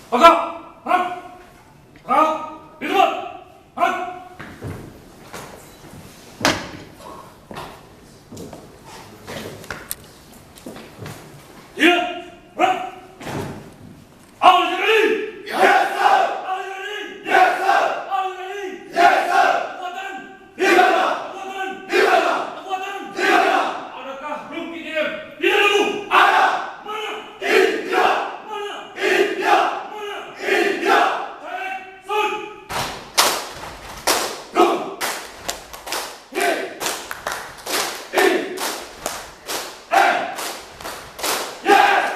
Agak, harap, harap, di tempat, harap. Iya, harap. All ready? Yes, sir. All ready? Yes, sir. All ready? Yes, sir. Kekuatan, Di mana? kekuatan, Di mana? kekuatan. Di mana? Adakah belum IDM? Tidak dulu. Ada. Mana? India. Mana? India. Mana? India. Cek, sun. Go. Hit. In. And. Yes.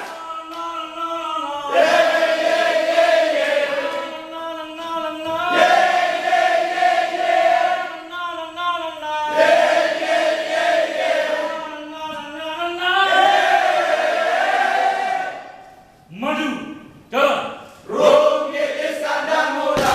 Maju, jalan. Rumki Iskandar Muda.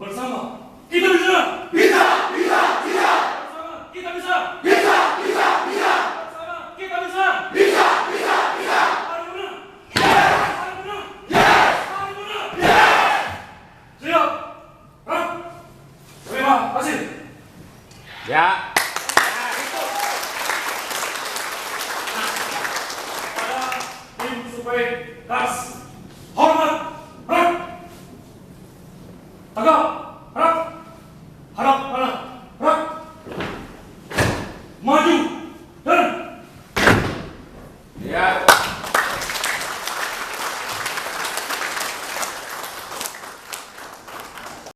Bersama kita bisa. Bisa, bisa, bisa. Bersama kita bisa. Bisa, bisa, bisa. Bersama kita bisa. Bisa, bisa, bisa. Hari menang. Hari menang. Hari menang. Siap. Hah? Terima kasih. Ya. Pada tim Supaya Das. Hormat. Harap. Tegak. Harap. Harap.